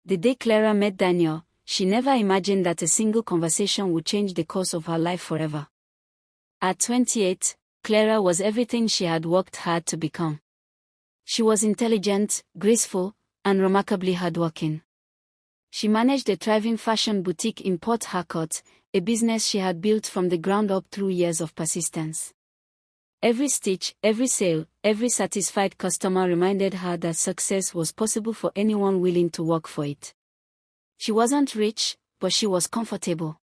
The day Clara met Daniel, she never imagined that a single conversation would change the course of her life forever. At 28, Clara was everything she had worked hard to become. She was intelligent, graceful, and remarkably hardworking. She managed a thriving fashion boutique in Port Harcourt, a business she had built from the ground up through years of persistence. Every stitch, every sale, every satisfied customer reminded her that success was possible for anyone willing to work for it. She wasn't rich, but she was comfortable.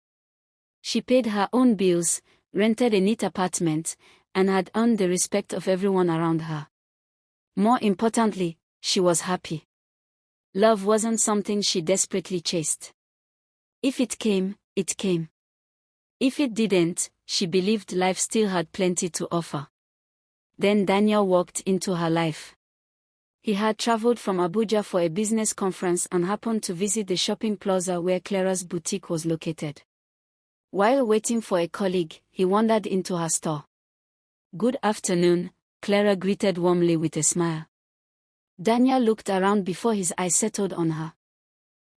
She paid her own bills, rented a neat apartment, and had earned the respect of everyone around her. More importantly, she was happy. Love wasn't something she desperately chased. If it came, it came. If it didn't, she believed life still had plenty to offer. Then Daniel walked into her life. He had traveled from Abuja for a business conference and happened to visit the shopping plaza where Clara's boutique was located. While waiting for a colleague, he wandered into her store. "Good afternoon," Clara greeted warmly with a smile. Daniel looked around before his eyes settled on her.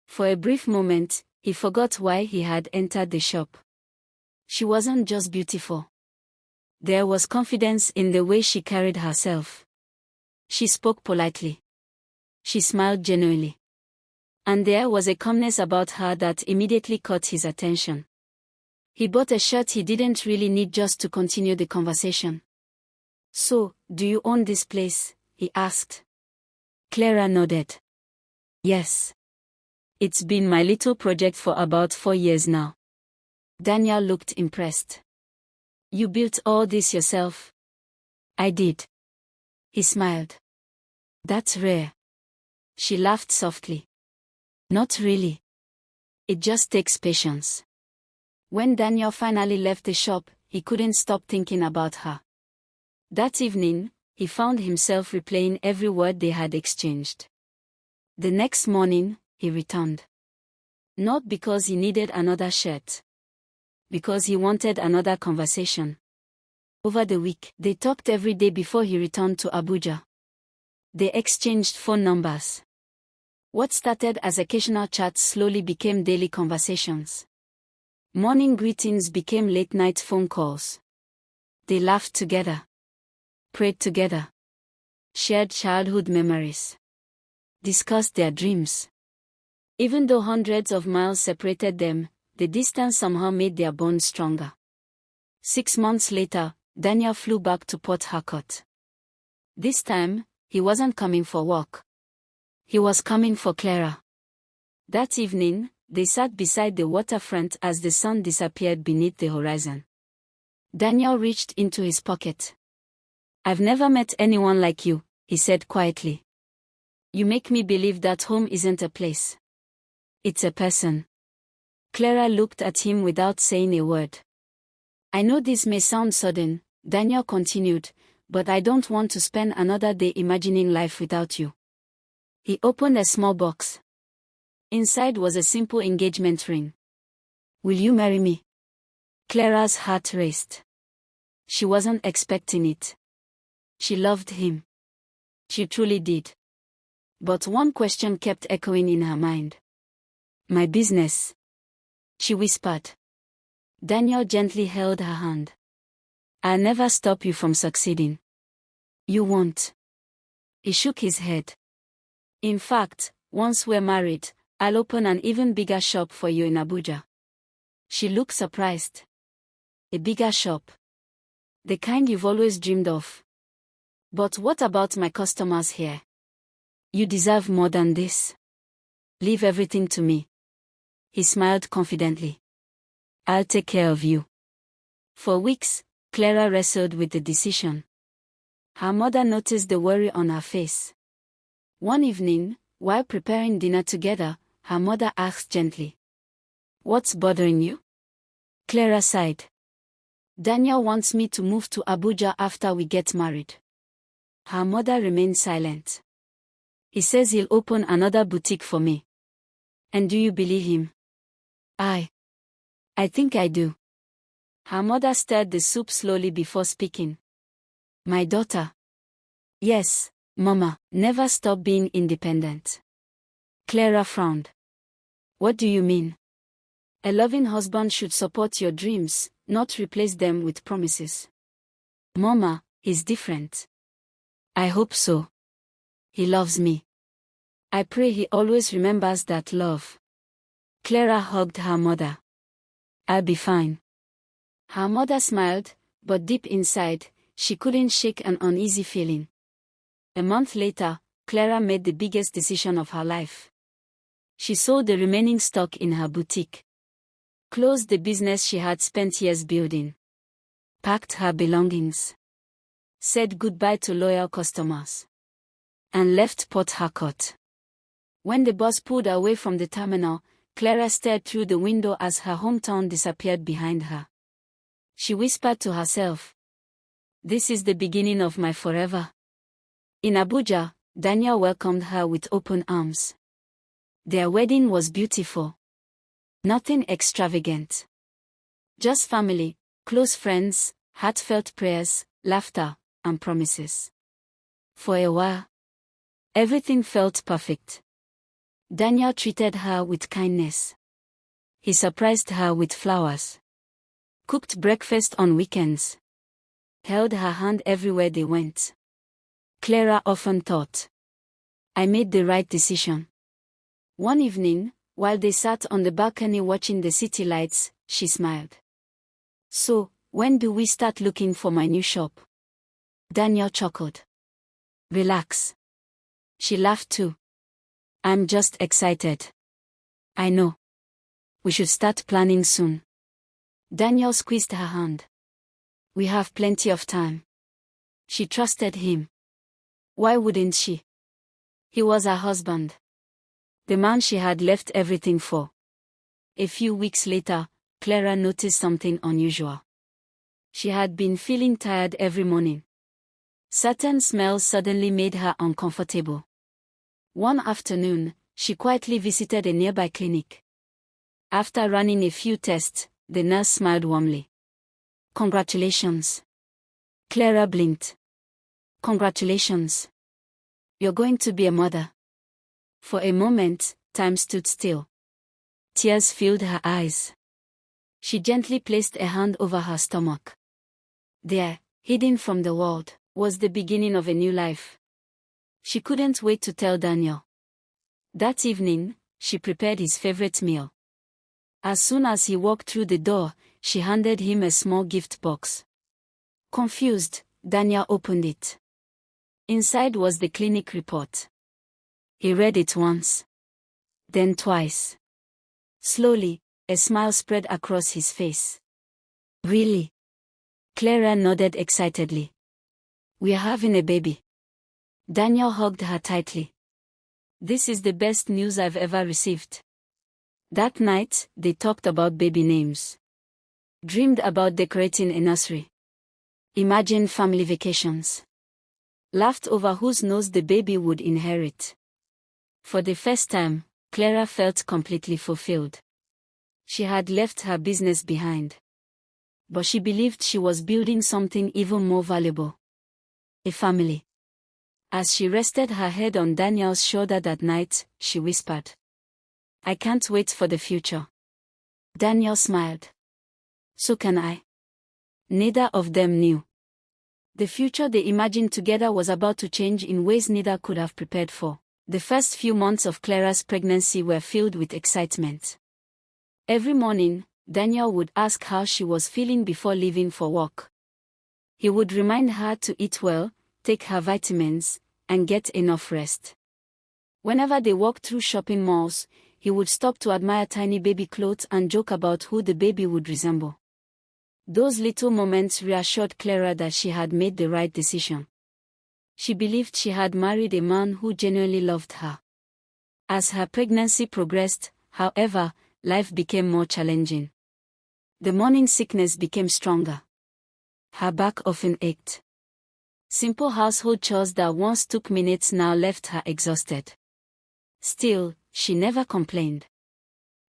For a brief moment, he forgot why he had entered the shop. She wasn't just beautiful. There was confidence in the way she carried herself. She spoke politely. She smiled genuinely. And there was a calmness about her that immediately caught his attention. He bought a shirt he didn't really need just to continue the conversation. "So, do you own this place?" he asked. Clara nodded. "Yes. It's been my little project for about 4 years now." Daniel looked impressed. "You built all this yourself?" "I did." He smiled. "That's rare." She laughed softly. "Not really. It just takes patience." When Daniel finally left the shop, he couldn't stop thinking about her. That evening, he found himself replaying every word they had exchanged. The next morning, he returned. Not because he needed another shirt. Because he wanted another conversation. Over the week, they talked every day before he returned to Abuja. They exchanged phone numbers. What started as occasional chats slowly became daily conversations. Morning greetings became late-night phone calls. They laughed together. Prayed together. Shared childhood memories. Discussed their dreams. Even though hundreds of miles separated them, the distance somehow made their bond stronger. 6 months later, Daniel flew back to Port Harcourt. This time, he wasn't coming for work. He was coming for Clara. That evening, they sat beside the waterfront as the sun disappeared beneath the horizon. Daniel reached into his pocket. "I've never met anyone like you," he said quietly. "You make me believe that home isn't a place. It's a person." Clara looked at him without saying a word. "I know this may sound sudden," Daniel continued, "but I don't want to spend another day imagining life without you." He opened a small box. Inside was a simple engagement ring. "Will you marry me?" Clara's heart raced. She wasn't expecting it. She loved him. She truly did. But one question kept echoing in her mind. "My business," she whispered. Daniel gently held her hand. "I'll never stop you from succeeding." "You won't." He shook his head. "In fact, once we're married, I'll open an even bigger shop for you in Abuja." She looked surprised. "A bigger shop? The kind you've always dreamed of?" "But what about my customers here?" "You deserve more than this. Leave everything to me." He smiled confidently. "I'll take care of you." For weeks, Clara wrestled with the decision. Her mother noticed the worry on her face. One evening, while preparing dinner together, her mother asked gently, "What's bothering you?" Clara sighed. "Daniel wants me to move to Abuja after we get married." Her mother remained silent. "He says he'll open another boutique for me." "And do you believe him?" I think I do." Her mother stirred the soup slowly before speaking. "My daughter." "Yes, Mama, never stop being independent. Clara frowned. What do you mean? A loving husband should support your dreams, not replace them with promises. Mama, he's different. I hope so. He loves me. I pray he always remembers that love. Clara hugged her mother. I'll be fine. Her mother smiled, but deep inside, she couldn't shake an uneasy feeling. A month later, Clara made the biggest decision of her life. She sold the remaining stock in her boutique, closed the business she had spent years building, packed her belongings, said goodbye to loyal customers, and left Port Harcourt. When the bus pulled away from the terminal, Clara stared through the window as her hometown disappeared behind her. She whispered to herself, "This is the beginning of my forever." In Abuja, Daniel welcomed her with open arms. Their wedding was beautiful. Nothing extravagant. Just family, close friends, heartfelt prayers, laughter, and promises. For a while, everything felt perfect. Daniel treated her with kindness. He surprised her with flowers, cooked breakfast on weekends, held her hand everywhere they went. Clara often thought, I made the right decision. One evening, while they sat on the balcony watching the city lights, she smiled. So, when do we start looking for my new shop? Daniel chuckled. Relax. She laughed too. I'm just excited. I know. We should start planning soon. Daniel squeezed her hand. We have plenty of time. She trusted him. Why wouldn't she? He was her husband. The man she had left everything for. A few weeks later, Clara noticed something unusual. She had been feeling tired every morning. Certain smells suddenly made her uncomfortable. One afternoon, she quietly visited a nearby clinic. After running a few tests, the nurse smiled warmly. Congratulations. Clara blinked. Congratulations. You're going to be a mother. For a moment, time stood still. Tears filled her eyes. She gently placed a hand over her stomach. There, hidden from the world, was the beginning of a new life. She couldn't wait to tell Daniel. That evening, she prepared his favorite meal. As soon as he walked through the door, she handed him a small gift box. Confused, Daniel opened it. Inside was the clinic report. He read it once, then twice. Slowly, a smile spread across his face. Really? Clara nodded excitedly. We're having a baby. Daniel hugged her tightly. This is the best news I've ever received. That night, they talked about baby names. Dreamed about decorating a nursery. Imagined family vacations. Laughed over whose nose the baby would inherit. For the first time, Clara felt completely fulfilled. She had left her business behind. But she believed she was building something even more valuable. A family. As she rested her head on Daniel's shoulder that night, she whispered, I can't wait for the future. Daniel smiled. So can I. Neither of them knew. The future they imagined together was about to change in ways neither could have prepared for. The first few months of Clara's pregnancy were filled with excitement. Every morning, Daniel would ask how she was feeling before leaving for work. He would remind her to eat well, take her vitamins, and get enough rest. Whenever they walked through shopping malls, he would stop to admire tiny baby clothes and joke about who the baby would resemble. Those little moments reassured Clara that she had made the right decision. She believed she had married a man who genuinely loved her. As her pregnancy progressed, however, life became more challenging. The morning sickness became stronger. Her back often ached. Simple household chores that once took minutes now left her exhausted. Still, she never complained.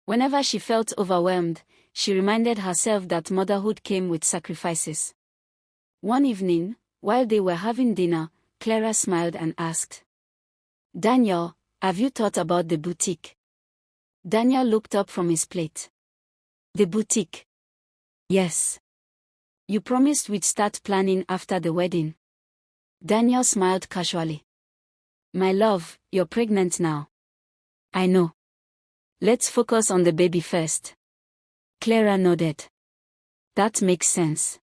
Whenever she felt overwhelmed, she reminded herself that motherhood came with sacrifices. One evening, while they were having dinner, Clara smiled and asked, Daniel, Have you thought about the boutique? Daniel looked up from his plate. The boutique? Yes. You promised we'd start planning after the wedding. Daniel smiled casually. My love, you're pregnant now. I know. Let's focus on the baby first. Clara nodded. That makes sense.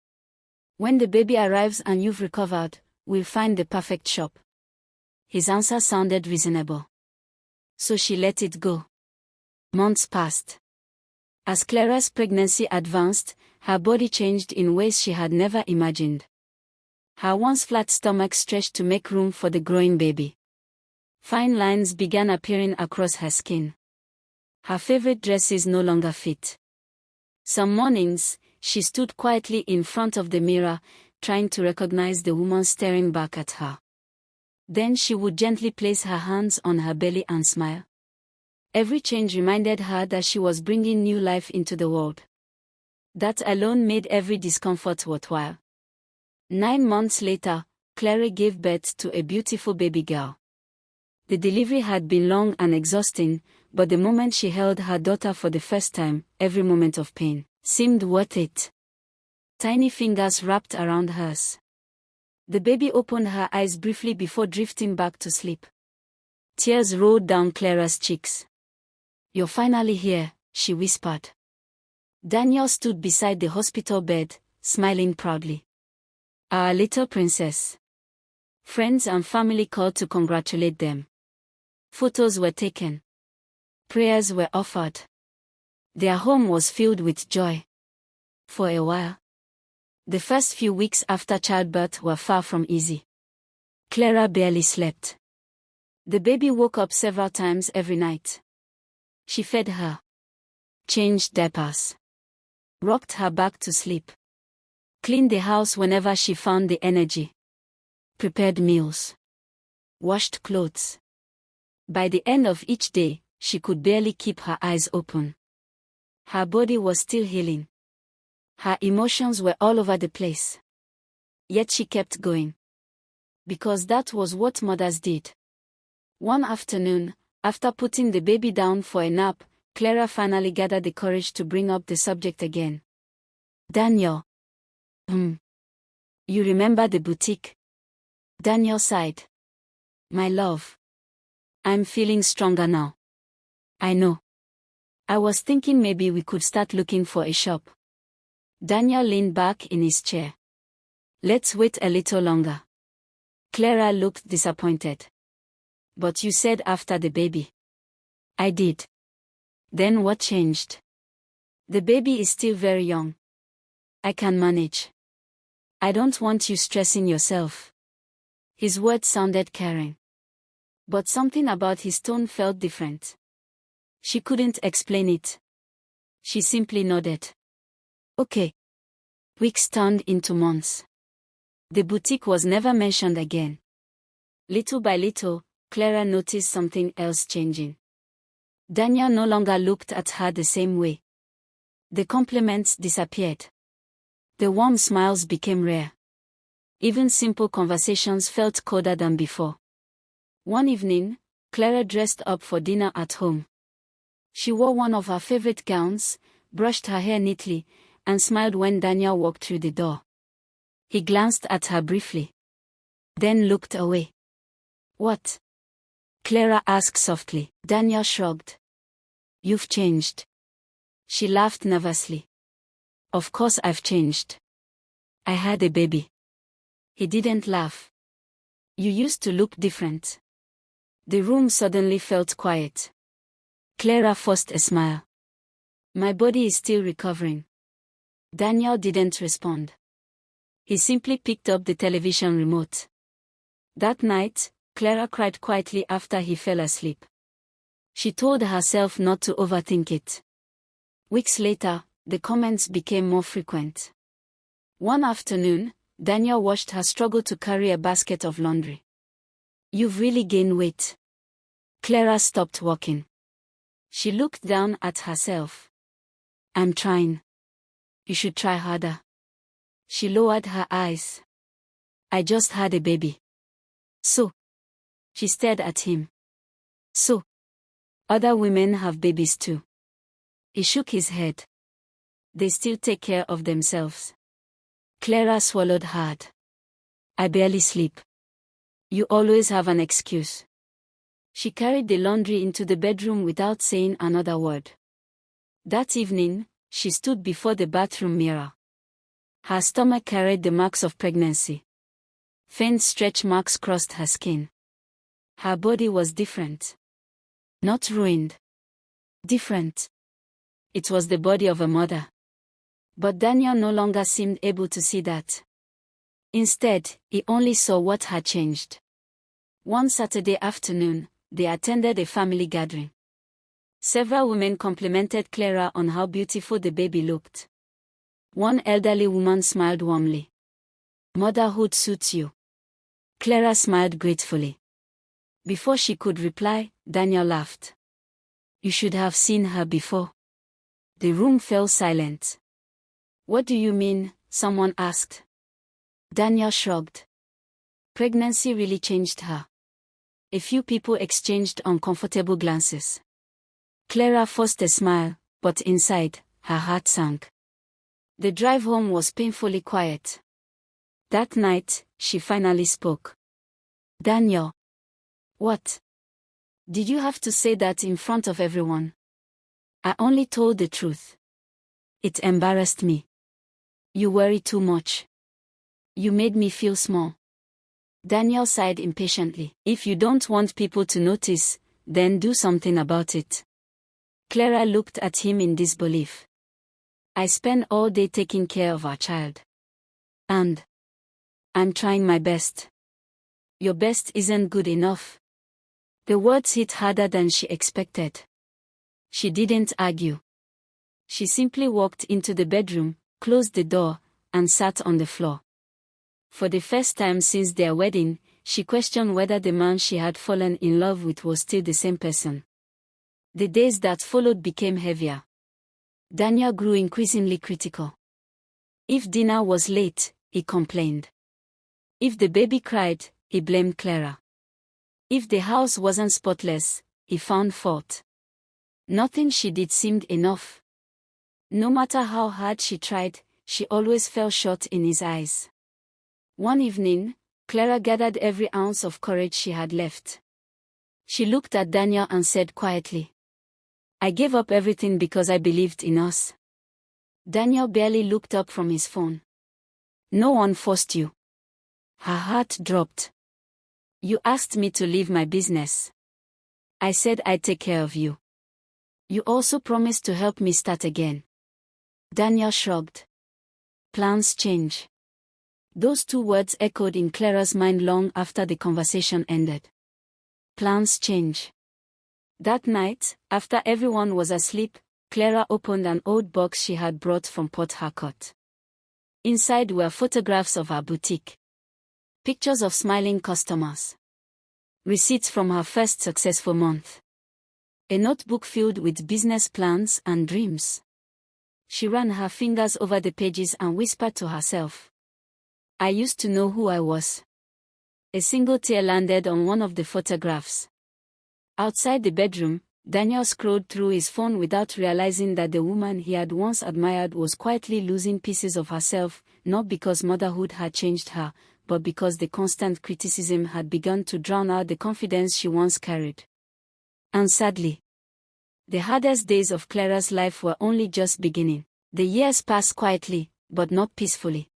When the baby arrives and you've recovered, we'll find the perfect shop. His answer sounded reasonable. So she let it go. Months passed. As Clara's pregnancy advanced, her body changed in ways she had never imagined. Her once flat stomach stretched to make room for the growing baby. Fine lines began appearing across her skin. Her favorite dresses no longer fit. Some mornings, she stood quietly in front of the mirror, trying to recognize the woman staring back at her. Then she would gently place her hands on her belly and smile. Every change reminded her that she was bringing new life into the world. That alone made every discomfort worthwhile. 9 months later, Clara gave birth to a beautiful baby girl. The delivery had been long and exhausting, but the moment she held her daughter for the first time, every moment of pain seemed worth it. Tiny fingers wrapped around hers. The baby opened her eyes briefly before drifting back to sleep. Tears rolled down Clara's cheeks. You're finally here, she whispered. Daniel stood beside the hospital bed, smiling proudly. Our little princess. Friends and family called to congratulate them. Photos were taken. Prayers were offered. Their home was filled with joy. For a while. The first few weeks after childbirth were far from easy. Clara barely slept. The baby woke up several times every night. She fed her, changed diapers, rocked her back to sleep, cleaned the house whenever she found the energy, prepared meals, washed clothes. By the end of each day, she could barely keep her eyes open. Her body was still healing. Her emotions were all over the place. Yet she kept going. Because that was what mothers did. One afternoon, after putting the baby down for a nap, Clara finally gathered the courage to bring up the subject again. Daniel. You remember the boutique? Daniel sighed. My love. I'm feeling stronger now. I know. I was thinking maybe we could start looking for a shop. Daniel leaned back in his chair. Let's wait a little longer. Clara looked disappointed. But you said after the baby. I did. Then what changed? The baby is still very young. I can manage. I don't want you stressing yourself. His words sounded caring. But something about his tone felt different. She couldn't explain it. She simply nodded. Okay. Weeks turned into months. The boutique was never mentioned again. Little by little, Clara noticed something else changing. Daniel no longer looked at her the same way. The compliments disappeared. The warm smiles became rare. Even simple conversations felt colder than before. One evening, Clara dressed up for dinner at home. She wore one of her favorite gowns, brushed her hair neatly, and smiled when Daniel walked through the door. He glanced at her briefly. Then looked away. What? Clara asked softly. Daniel shrugged. You've changed. She laughed nervously. Of course I've changed. I had a baby. He didn't laugh. You used to look different. The room suddenly felt quiet. Clara forced a smile. My body is still recovering. Daniel didn't respond. He simply picked up the television remote. That night, Clara cried quietly after he fell asleep. She told herself not to overthink it. Weeks later, the comments became more frequent. One afternoon, Daniel watched her struggle to carry a basket of laundry. You've really gained weight. Clara stopped walking. She looked down at herself. I'm trying. You should try harder. She lowered her eyes. I just had a baby. So? She stared at him. So, other women have babies too. He shook his head. They still take care of themselves. Clara swallowed hard. I barely sleep. You always have an excuse. She carried the laundry into the bedroom without saying another word. That evening, she stood before the bathroom mirror. Her stomach carried the marks of pregnancy. Faint stretch marks crossed her skin. Her body was different. Not ruined. Different. It was the body of a mother. But Daniel no longer seemed able to see that. Instead, he only saw what had changed. One Saturday afternoon, they attended a family gathering. Several women complimented Clara on how beautiful the baby looked. One elderly woman smiled warmly. Motherhood suits you. Clara smiled gratefully. Before she could reply, Daniel laughed. You should have seen her before. The room fell silent. What do you mean? Someone asked. Daniel shrugged. Pregnancy really changed her. A few people exchanged uncomfortable glances. Clara forced a smile, but inside, her heart sank. The drive home was painfully quiet. That night, she finally spoke. Daniel. What? Did you have to say that in front of everyone? I only told the truth. It embarrassed me. You worry too much. You made me feel small. Daniel sighed impatiently. If you don't want people to notice, then do something about it. Clara looked at him in disbelief. I spend all day taking care of our child. And I'm trying my best. Your best isn't good enough. The words hit harder than she expected. She didn't argue. She simply walked into the bedroom, closed the door, and sat on the floor. For the first time since their wedding, she questioned whether the man she had fallen in love with was still the same person. The days that followed became heavier. Daniel grew increasingly critical. If dinner was late, he complained. If the baby cried, he blamed Clara. If the house wasn't spotless, he found fault. Nothing she did seemed enough. No matter how hard she tried, she always fell short in his eyes. One evening, Clara gathered every ounce of courage she had left. She looked at Daniel and said quietly, I gave up everything because I believed in us. Daniel barely looked up from his phone. No one forced you. Her heart dropped. You asked me to leave my business. I said I'd take care of you. You also promised to help me start again. Daniel shrugged. Plans change. Those two words echoed in Clara's mind long after the conversation ended. Plans change. That night, after everyone was asleep, Clara opened an old box she had brought from Port Harcourt. Inside were photographs of her boutique. Pictures of smiling customers. Receipts from her first successful month. A notebook filled with business plans and dreams. She ran her fingers over the pages and whispered to herself. I used to know who I was. A single tear landed on one of the photographs. Outside the bedroom, Daniel scrolled through his phone without realizing that the woman he had once admired was quietly losing pieces of herself, not because motherhood had changed her, but because the constant criticism had begun to drown out the confidence she once carried. And sadly, the hardest days of Clara's life were only just beginning. The years passed quietly, but not peacefully.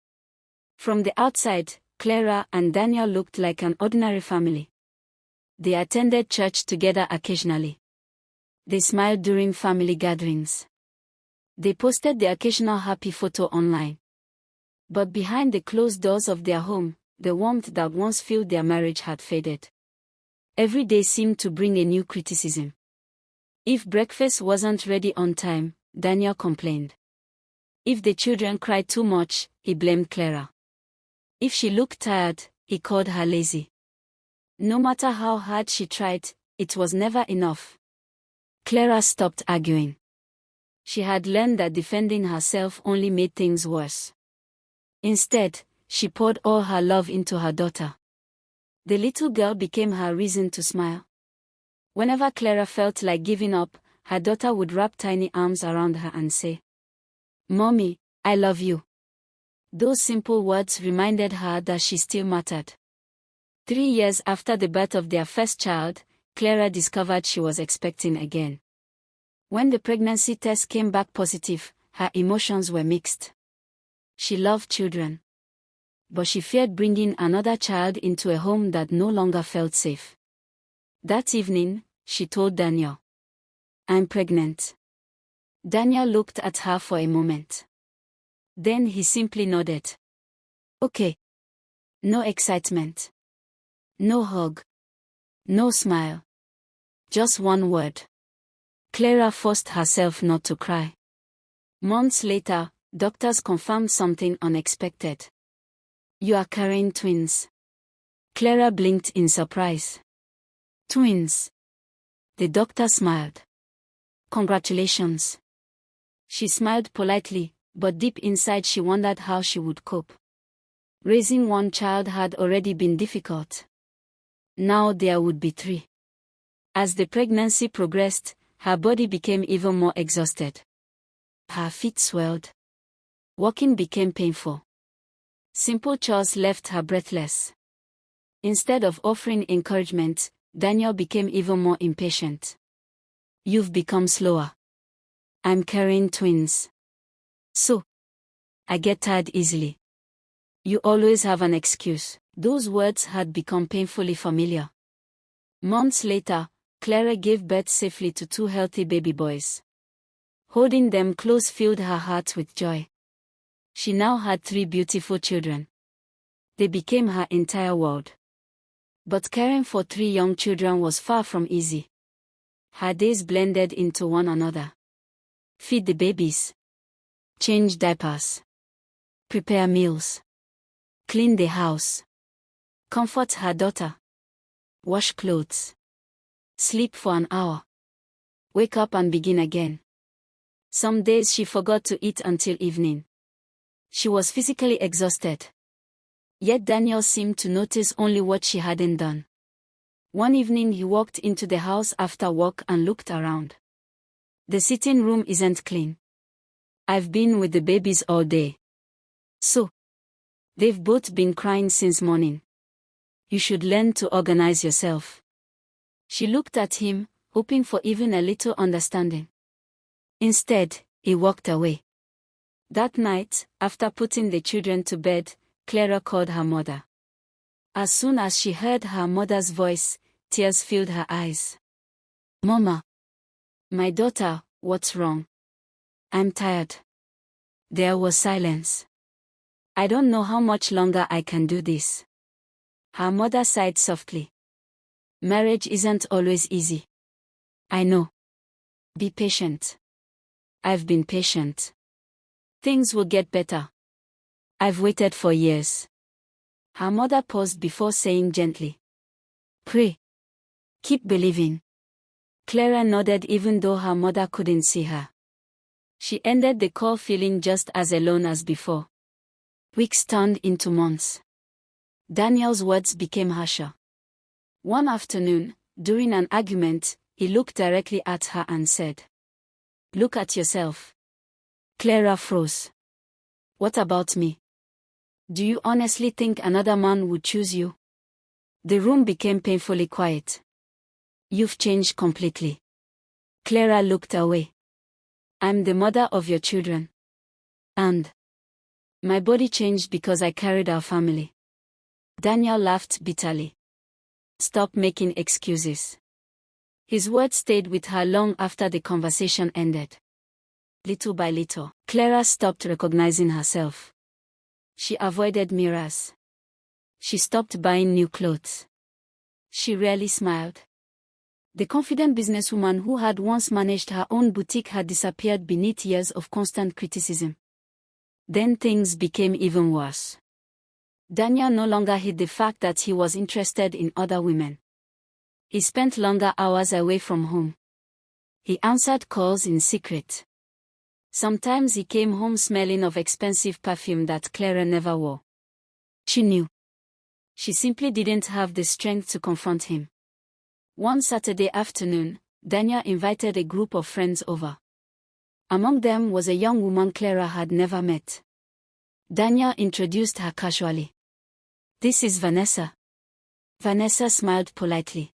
From the outside, Clara and Daniel looked like an ordinary family. They attended church together occasionally. They smiled during family gatherings. They posted the occasional happy photo online. But behind the closed doors of their home, the warmth that once filled their marriage had faded. Every day seemed to bring a new criticism. If breakfast wasn't ready on time, Daniel complained. If the children cried too much, he blamed Clara. If she looked tired, he called her lazy. No matter how hard she tried, it was never enough. Clara stopped arguing. She had learned that defending herself only made things worse. Instead, she poured all her love into her daughter. The little girl became her reason to smile. Whenever Clara felt like giving up, her daughter would wrap tiny arms around her and say, "Mommy, I love you." Those simple words reminded her that she still mattered. 3 years after the birth of their first child, Clara discovered she was expecting again. When the pregnancy test came back positive, her emotions were mixed. She loved children, but she feared bringing another child into a home that no longer felt safe. That evening, she told Daniel, "I'm pregnant." Daniel looked at her for a moment. Then he simply nodded. "Okay." No excitement. No hug. No smile. Just one word. Clara forced herself not to cry. Months later, doctors confirmed something unexpected. "You are carrying twins." Clara blinked in surprise. "Twins?" The doctor smiled. "Congratulations." She smiled politely, but deep inside she wondered how she would cope. Raising one child had already been difficult. Now there would be 3. As the pregnancy progressed, her body became even more exhausted. Her feet swelled. Walking became painful. Simple chores left her breathless. Instead of offering encouragement, Daniel became even more impatient. "You've become slower." "I'm carrying twins." "So, I get tired easily." "You always have an excuse." Those words had become painfully familiar. Months later, Clara gave birth safely to 2 healthy baby boys. Holding them close filled her heart with joy. She now had 3 beautiful children. They became her entire world. But caring for 3 young children was far from easy. Her days blended into one another. Feed the babies. Change diapers. Prepare meals. Clean the house. Comfort her daughter. Wash clothes. Sleep for an hour. Wake up and begin again. Some days she forgot to eat until evening. She was physically exhausted. Yet Daniel seemed to notice only what she hadn't done. One evening he walked into the house after work and looked around. "The sitting room isn't clean. I've been with the babies all day." "So? They've both been crying since morning. You should learn to organize yourself." She looked at him, hoping for even a little understanding. Instead, he walked away. That night, after putting the children to bed, Clara called her mother. As soon as she heard her mother's voice, tears filled her eyes. "Mama. My daughter, what's wrong?" "I'm tired." There was silence. "I don't know how much longer I can do this." Her mother sighed softly. "Marriage isn't always easy." "I know. Be patient." "I've been patient. Things will get better." "I've waited for years." Her mother paused before saying gently, "Pray. Keep believing." Clara nodded even though her mother couldn't see her. She ended the call feeling just as alone as before. Weeks turned into months. Daniel's words became harsher. One afternoon, during an argument, he looked directly at her and said, "Look at yourself." Clara froze. "What about me? Do you honestly think another man would choose you?" The room became painfully quiet. "You've changed completely." Clara looked away. "I'm the mother of your children. And my body changed because I carried our family." Daniel laughed bitterly. "Stop making excuses." His words stayed with her long after the conversation ended. Little by little, Clara stopped recognizing herself. She avoided mirrors. She stopped buying new clothes. She rarely smiled. The confident businesswoman who had once managed her own boutique had disappeared beneath years of constant criticism. Then things became even worse. Daniel no longer hid the fact that he was interested in other women. He spent longer hours away from home. He answered calls in secret. Sometimes he came home smelling of expensive perfume that Clara never wore. She knew. She simply didn't have the strength to confront him. One Saturday afternoon, Danya invited a group of friends over. Among them was a young woman Clara had never met. Danya introduced her casually. "This is Vanessa." Vanessa smiled politely.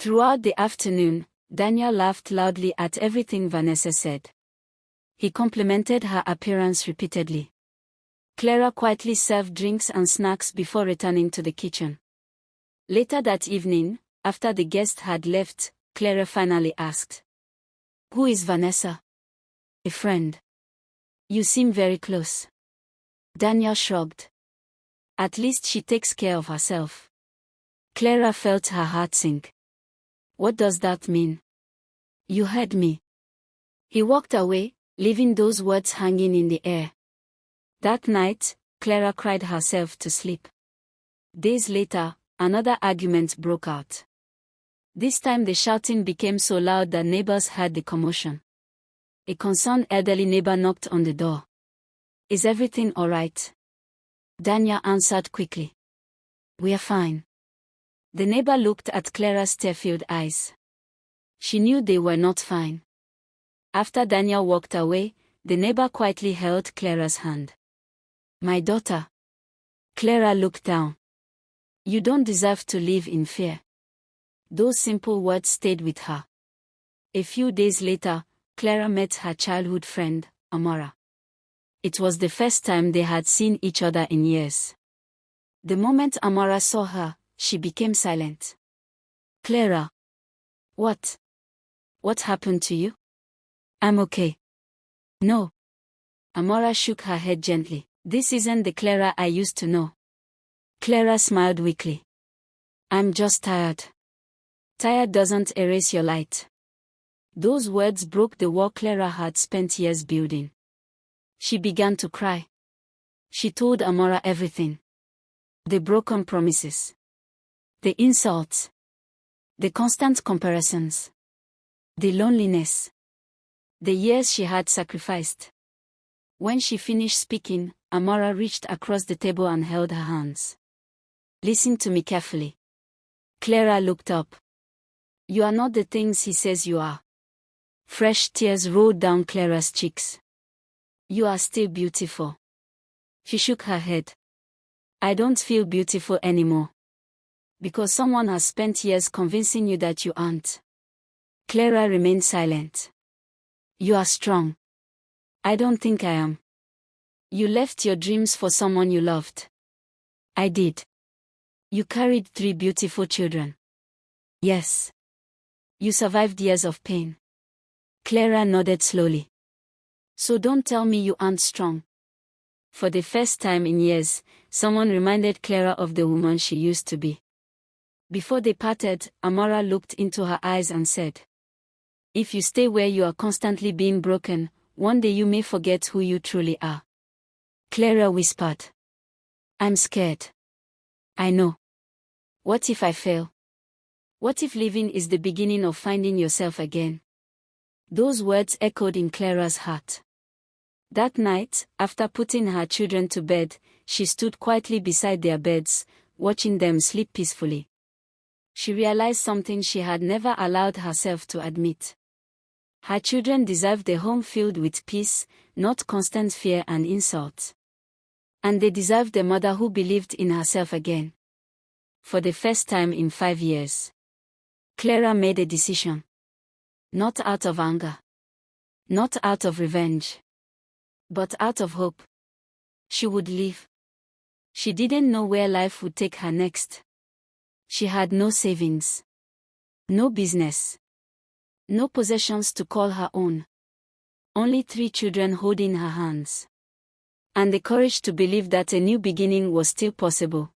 Throughout the afternoon, Danya laughed loudly at everything Vanessa said. He complimented her appearance repeatedly. Clara quietly served drinks and snacks before returning to the kitchen. Later that evening, after the guest had left, Clara finally asked, "Who is Vanessa?" "A friend." "You seem very close." Danya shrugged. "At least she takes care of herself." Clara felt her heart sink. "What does that mean?" "You heard me." He walked away, leaving those words hanging in the air. That night, Clara cried herself to sleep. Days later, another argument broke out. This time the shouting became so loud that neighbors heard the commotion. A concerned elderly neighbor knocked on the door. "Is everything all right?" Danya answered quickly. "We are fine." The neighbor looked at Clara's tear-filled eyes. She knew they were not fine. After Danya walked away, the neighbor quietly held Clara's hand. "My daughter." Clara looked down. "You don't deserve to live in fear." Those simple words stayed with her. A few days later, Clara met her childhood friend, Amara. It was the first time they had seen each other in years. The moment Amara saw her, she became silent. "Clara." "What? What happened to you?" "I'm okay." "No." Amara shook her head gently. "This isn't the Clara I used to know." Clara smiled weakly. "I'm just tired." "Tired doesn't erase your light." Those words broke the wall Clara had spent years building. She began to cry. She told Amara everything. The broken promises. The insults. The constant comparisons. The loneliness. The years she had sacrificed. When she finished speaking, Amara reached across the table and held her hands. "Listen to me carefully." Clara looked up. "You are not the things he says you are." Fresh tears rolled down Clara's cheeks. "You are still beautiful." She shook her head. "I don't feel beautiful anymore. Because someone has spent years convincing you that you aren't." Clara remained silent. "You are strong." "I don't think I am." "You left your dreams for someone you loved." "I did." "You carried 3 beautiful children." "Yes." "You survived years of pain." Clara nodded slowly. "So don't tell me you aren't strong." For the first time in years, someone reminded Clara of the woman she used to be. Before they parted, Amara looked into her eyes and said, "If you stay where you are constantly being broken, one day you may forget who you truly are." Clara whispered, "I'm scared." "I know." "What if I fail? What if living is the beginning of finding yourself again?" Those words echoed in Clara's heart. That night, after putting her children to bed, she stood quietly beside their beds, watching them sleep peacefully. She realized something she had never allowed herself to admit. Her children deserved a home filled with peace, not constant fear and insult. And they deserved a mother who believed in herself again. For the first time in 5 years, Clara made a decision. Not out of anger. Not out of revenge. But out of hope. She would live. She didn't know where life would take her next. She had no savings. No business. No possessions to call her own. Only 3 children holding her hands. And the courage to believe that a new beginning was still possible.